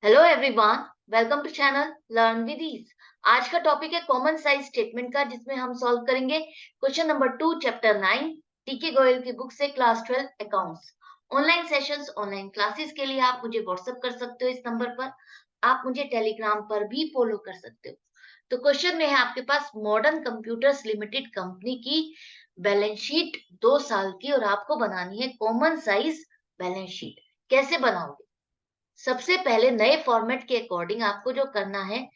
Hello everyone, welcome to channel learn with ease. आज का topic है कॉमन साइज स्टेटमेंट का, जिसमें हम सॉल्व करेंगे क्वेश्चन नंबर 2 चैप्टर 9 टीके गोयल की बुक से class 12 accounts. Online sessions, online classes के लिए आप मुझे व्हाट्सएप कर सकते हो इस नंबर पर। आप मुझे टेलीग्राम पर भी फॉलो कर सकते हो। तो क्वेश्चन में है आपके पास मॉडर्न कंप्यूटर्स लिमिटेड कंपनी की बैलेंस शीट 2 साल की, और आपको बनानी है कॉमन साइज बैलेंस शीट। कैसे बनाओगे? सबसे पहले नए फॉर्मेट के अकॉर्डिंग आपको जो करना है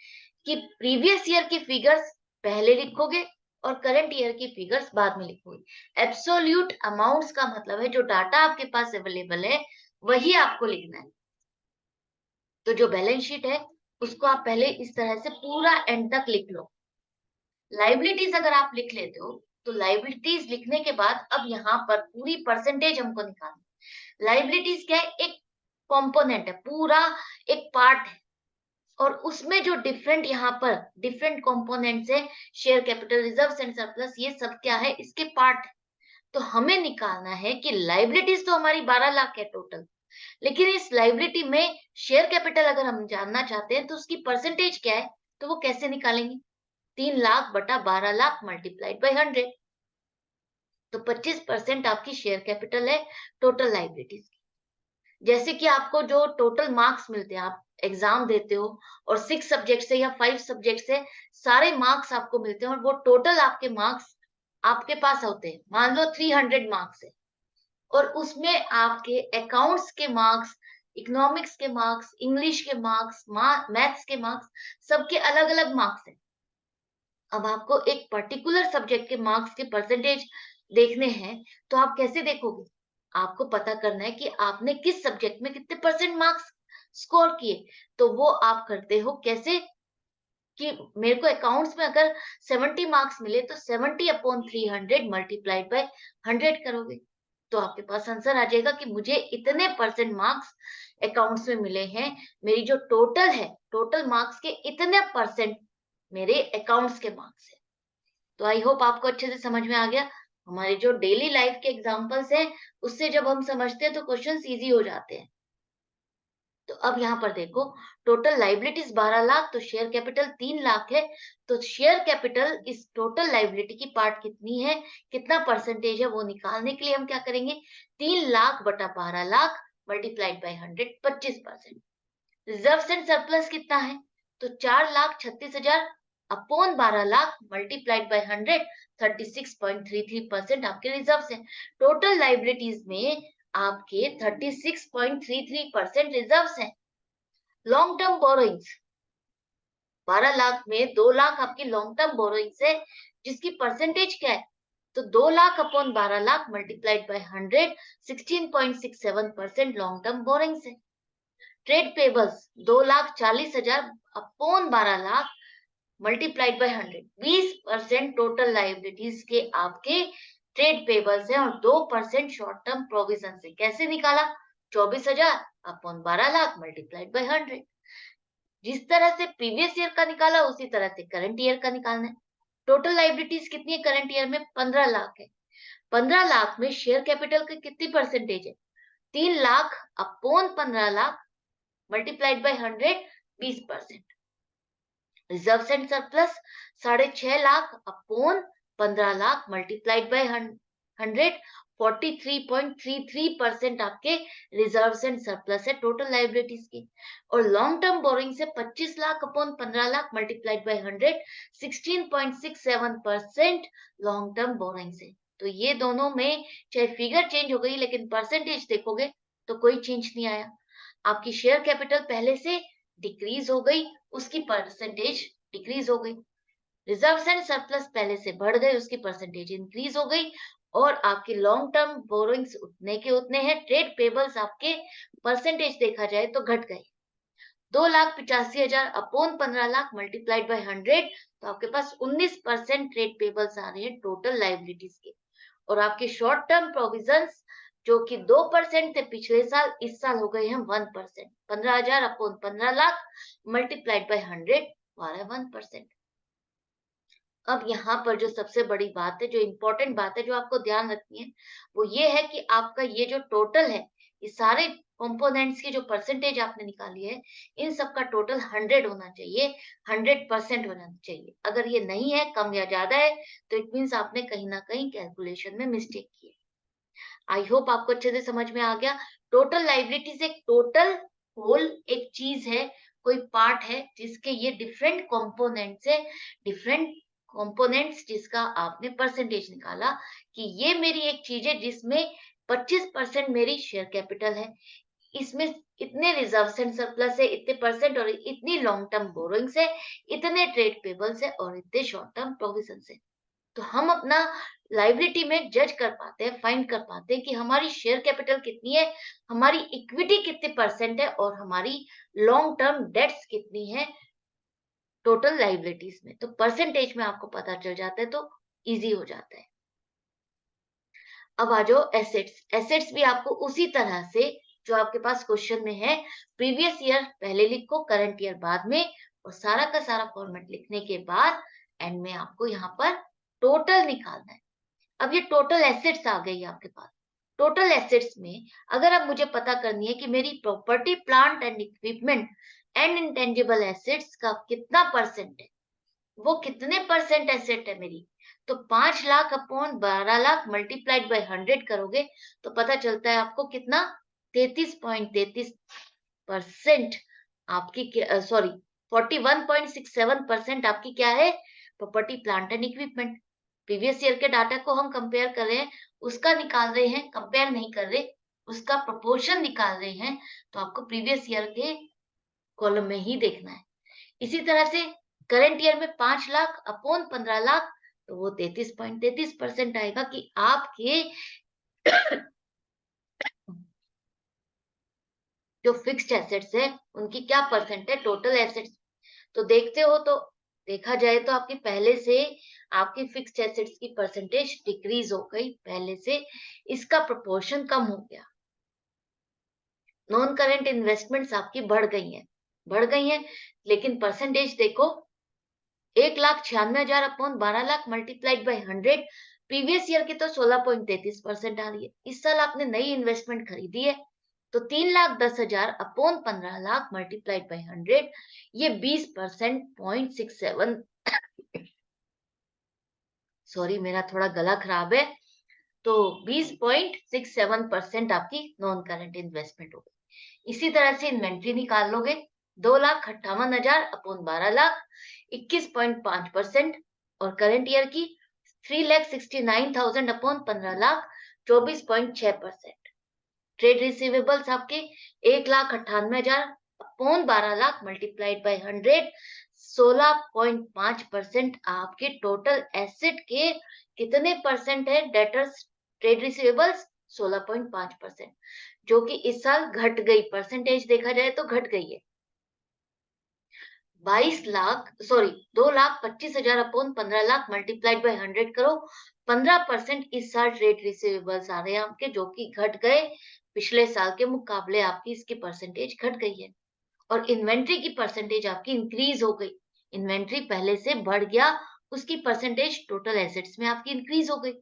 कि प्रीवियस ईयर की फिगर्स पहले लिखोगे और करंट ईयर की फिगर्स बाद में लिखोगे। एब्सोल्यूट अमाउंट्स का मतलब है जो डाटा आपके पास अवेलेबल है वही आपको लिखना है। तो जो बैलेंस शीट है उसको आप पहले इस तरह से पूरा एंड तक लिख लो। लाइबिलिटीज अगर आप लिख लेते हो तो लाइबिलिटीज लिखने के बाद अब यहाँ पर पूरी परसेंटेज हमको निकालनी। लाइबिलिटीज क्या है? एक कंपोनेंट है, पूरा एक पार्ट है, और उसमें जो डिफरेंट यहाँ पर डिफरेंट कंपोनेंट्स है, share capital, reserves and surplus, ये सब क्या है? इसके पार्ट है। तो हमें निकालना है कि लाइबिलिटीज तो हमारी 12 लाख है टोटल, लेकिन इस लाइबिलिटी में शेयर कैपिटल अगर हम जानना चाहते हैं तो उसकी परसेंटेज क्या है। तो वो कैसे निकालेंगे? 3 लाख बटा 12 लाख मल्टीप्लाइड बाई 100। तो 25% आपकी शेयर कैपिटल है टोटल लाइबिलिटीज की। जैसे कि आपको जो टोटल मार्क्स मिलते हैं, आप एग्जाम देते हो और 6 सब्जेक्ट से या 5 सब्जेक्ट से सारे मार्क्स आपको मिलते हैं, और वो टोटल आपके मार्क्स आपके पास होते हैं। मान लो 300 मार्क्स है, और उसमें आपके अकाउंट्स के मार्क्स, इकोनॉमिक्स के मार्क्स, इंग्लिश के मार्क्स, मैथ्स के मार्क्स, सबके अलग अलग मार्क्स हैं। अब आपको एक पर्टिकुलर सब्जेक्ट के मार्क्स के परसेंटेज देखने हैं, तो आप कैसे देखोगे? आपको पता करना है कि आपने किस सब्जेक्ट में कितने परसेंट मार्क्स स्कोर किए। तो वो आप करते हो कैसे कि मेरे को अकाउंट्स में अगर 70 मार्क्स मिले तो 70 अपॉन 300 मल्टीप्लाइड बाय 100 करोगे, तो आपके पास आंसर आ जाएगा कि मुझे इतने परसेंट मार्क्स अकाउंट्स में मिले हैं। मेरी जो टोटल है, टोटल मार्क्स के इतने परसेंट मेरे अकाउंट्स के मार्क्स है। तो आई होप आपको अच्छे से समझ में आ गया। हमारे जो डेली लाइफ के एग्जांपल्स हैं, उससे जब हम समझते हैं तो क्वेश्चंस इजी हो जाते हैं। तो अब यहाँ पर देखो, टोटल लाइबिलिटीज 12 लाख, तो शेयर कैपिटल 3 लाख है। तो शेयर कैपिटल इस टोटल लाइबिलिटी की पार्ट कितनी है, कितना परसेंटेज है, वो निकालने के लिए हम क्या करेंगे? 3 लाख बटा 12 lakh multiplied by 100, 25%। Reserve and surplus कितना है? तो 4,36,000 अपॉन 12 लाख मल्टीप्लाइड बाई 100, 36.33% आपके रिजर्व हैं। टोटल लाइबिलिटीज में आपके 36.33% रिजर्व हैं। लॉन्ग टर्म बोरोइंग्स 12 लाख में 2 लाख आपकी लॉन्ग टर्म बोरोइंग्स है, जिसकी परसेंटेज क्या है? तो 2 lakh upon 12 lakh multiplied by 100, 16.67% long term borrowings है। Trade payables 2,40,000 upon 12 lakh multiplied by 100, 20% total liabilities के आपके ट्रेड पेबल्स हैं, और 2% शॉर्ट टर्म प्रोविजन से। कैसे निकाला? 24,000 अपॉन 12 लाख मल्टीप्लाइड बाय 100। जिस तरह से प्रीवियस ईयर का निकाला उसी तरह से करंट ईयर का निकालना है। टोटल लाइबिलिटीज कितनी है करंट ईयर में? 15 लाख है। 15 लाख में शेयर कैपिटल की कितनी परसेंटेज है? 3 lakh upon 15 lakh multiplied by 100, 20%। Reserve and surplus 6.5 lakh upon 15 lakh multiplied by 100, 43.33% आपके रिजर्व एंड सरप्लस है टोटल लाइबिलिटीज की। और लॉन्ग टर्म बोरिंग से 25 lakh upon 15 lakh multiplied by 100, 16.67% long term borrowing से। तो ये दोनों में चाहे फिगर चेंज हो गई, लेकिन परसेंटेज देखोगे तो कोई चेंज नहीं आया। आपकी शेयर कैपिटल पहले से डिक्रीज हो गई, उसकी परसेंटेज डिक्रीज हो गई। रिजर्व्स एंड सरप्लस पहले से बढ़ गए, उसकी परसेंटेज इंक्रीज हो गई। और आपके लॉन्ग टर्म बोरोइंग्स उतने के उतने हैं। ट्रेड पेबल्स आपके परसेंटेज देखा जाए तो घट गए। 2,85,000 अपॉन 15 लाख मल्टीप्लाइड बाय 100, तो आपके पास 19% ट्रेड पेबल्स आ रहे हैं टोटल लाइबिलिटीज के। और आपके शॉर्ट टर्म प्रोविजंस जो कि 2% थे पिछले साल, इस साल हो गए हैं 1%। 15,000 अपॉन 15 लाख मल्टीप्लाइड बाय 100 हमारा 1%। अब यहाँ पर जो सबसे बड़ी बात है, जो इंपॉर्टेंट बात है, जो आपको ध्यान रखनी है, वो ये है कि आपका ये जो टोटल है, ये सारे कंपोनेंट्स की जो परसेंटेज आपने निकाली है, इन सब का टोटल 100 होना चाहिए, 100% होना चाहिए। अगर ये नहीं है, कम या ज्यादा है, तो इट मीन्स आपने कहीं ना कहीं कैलकुलेशन में मिस्टेक की है। आई होप आपको अच्छे से समझ में आ गया। टोटल लाइबिलिटीज एक टोटल होल एक चीज है, कोई पार्ट है जिसके ये डिफरेंट कंपोनेंट्स है, डिफरेंट कंपोनेंट्स जिसका आपने परसेंटेज निकाला कि ये मेरी एक चीज है जिसमें 25% मेरी शेयर कैपिटल है, इसमें इतने रिजर्व्स एंड सरप्लस है, इतने परसेंट, और इतनी लॉन्ग टर्म बोरोइंग्स है, इतने ट्रेड पेबल्स है और इतने शॉर्ट टर्म प्रोविजंस है। तो हम अपना लाइबिलिटी में जज कर पाते हैं, फाइंड कर पाते हैं कि हमारी शेयर कैपिटल कितनी है, हमारी इक्विटी कितने परसेंट है और हमारी लॉन्ग टर्म डेट्स कितनी है टोटल लाइबिलिटीज में। तो परसेंटेज में आपको पता चल जाता है, तो इजी हो जाता है। अब आ जाओ एसेट्स। एसेट्स भी आपको उसी तरह से जो आपके पास क्वेश्चन में है, प्रीवियस ईयर पहले लिखो, करंट ईयर बाद में, और सारा का सारा फॉर्मेट लिखने के बाद एंड में आपको यहाँ पर टोटल निकालना है। अब ये टोटल एसेट्स आ गई आपके पास। टोटल एसेट्स में अगर अब मुझे पता करनी है कि मेरी property plant and equipment and intangible assets का कितना परसेंट है, वो कितने परसेंट एसेट है मेरी, तो 5 lakh upon 12 lakh multiplied by 100 करोगे तो पता चलता है आपको कितना, 33.33% आपकी, सॉरी 41.67% आपकी क्या है, property plant and equipment. Previous year के डाटा को हम कंपेयर कर रहे हैं, उसका निकाल रहे हैं, कंपेयर नहीं कर रहे, उसका प्रोपोर्शन निकाल रहे हैं, तो आपको प्रीवियस ईयर के कॉलम में ही देखना है। इसी तरह से करंट ईयर में 5 लाख अपॉन 15 लाख, तो वो 33.33% आएगा कि आपके जो फिक्स्ड एसेट्स है उनकी क्या परसेंट है टोटल एसेट्स। तो देखते हो तो देखा जाए तो आपकी पहले से आपकी फिक्स्ड एसेट्स की परसेंटेज डिक्रीज हो गई, पहले से इसका प्रोपोर्शन कम हो गया। नॉन करेंट इन्वेस्टमेंट्स आपकी बढ़ गई हैं, लेकिन परसेंटेज देखो, 1,96,000 upon 12 lakh multiplied by 100, previous year की तो 16.33% आ रही है। इस साल आपने नई इन्वेस्टमेंट खरीदी है तो 3,10,000 अपॉन 15 लाख मल्टीप्लाइड बाय 100, ये 20% 0.67, सॉरी मेरा थोड़ा गला खराब है, तो 20.67% आपकी नॉन करंट इन्वेस्टमेंट हो गई। इसी तरह से इन्वेंट्री निकाल लोगे, 2,58,000 अपॉन 12 लाख 21.5%, और करंट ईयर की 3,69,000 अपॉन 15 लाख 24.6%। ट्रेड रिसीवेबल्स आपके 1,98,000 अपॉन 12 लाख मल्टीप्लाइड बाय 100, 16.5% आपके टोटल एसेट के कितने परसेंट है डेटर्स ट्रेड रिसीवेबल्स, 16.5%, जो कि इस साल घट गई, परसेंटेज देखा जाए तो घट गई है। 2,25,000 अपॉन 15 लाख मल्टीप्लाइड बाय 100 करो, 15% इस साल ट्रेड रिसीवेबल्स आ रहे हैं आपके, जो कि घट गए, पिछले साल के मुकाबले आपकी इसकी परसेंटेज घट गई है। और इन्वेंट्री की परसेंटेज आपकी इंक्रीज हो गई, इन्वेंट्री पहले से बढ़ गया, उसकी परसेंटेज टोटल एसेट्स में आपकी इंक्रीज हो गई।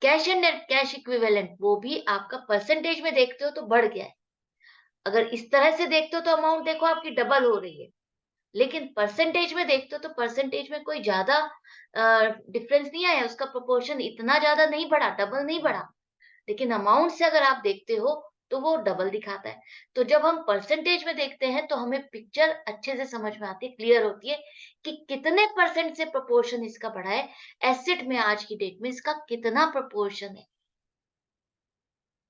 Cash and net cash equivalent, वो भी आपका परसेंटेज में देखते हो तो बढ़ गया है। अगर इस तरह से देखते हो तो अमाउंट देखो आपकी डबल हो रही है, लेकिन परसेंटेज में देखते हो तो परसेंटेज में कोई ज्यादा डिफरेंस नहीं आया, उसका प्रोपोर्शन इतना ज्यादा नहीं बढ़ा, डबल नहीं बढ़ा, लेकिन अमाउंट से अगर आप देखते हो तो वो डबल दिखाता है। तो जब हम परसेंटेज में देखते हैं तो हमें पिक्चर अच्छे से समझ में आती है, क्लियर होती है कि कितने परसेंट से प्रोपोर्शन इसका बढ़ा है, एसेट में आज की डेट में इसका कितना प्रोपोर्शन है।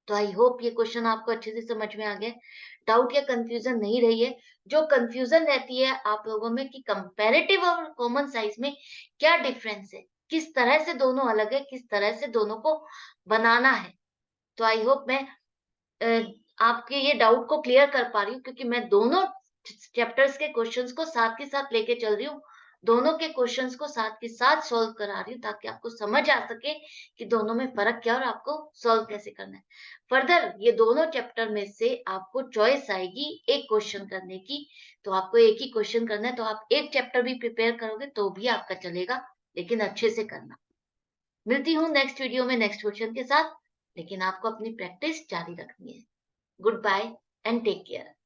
तो आई होप ये क्वेश्चन आपको अच्छे से समझ में आ गया, डाउट या कंफ्यूजन नहीं रही है। जो कंफ्यूजन रहती है आप लोगों में कि कंपैरेटिव और कॉमन साइज में क्या डिफरेंस है, किस तरह से दोनों अलग है, किस तरह से दोनों को बनाना है, तो आई होप मैं आपके ये डाउट को क्लियर कर पा रही हूँ, क्योंकि मैं दोनों चैप्टर्स के क्वेश्चंस को साथ के साथ लेके चल रही हूँ, दोनों के क्वेश्चंस को साथ के साथ सॉल्व करा रही हूँ, ताकि आपको समझ आ सके कि दोनों में फर्क क्या और आपको सॉल्व कैसे करना है। फर्दर ये दोनों चैप्टर में से आपको चॉइस आएगी एक क्वेश्चन करने की, तो आपको एक ही क्वेश्चन करना है, तो आप एक चैप्टर भी प्रिपेयर करोगे तो भी आपका चलेगा, लेकिन अच्छे से करना। मिलती हूँ नेक्स्ट वीडियो में नेक्स्ट क्वेश्चन के साथ, लेकिन आपको अपनी प्रैक्टिस जारी रखनी है। Goodbye and take care.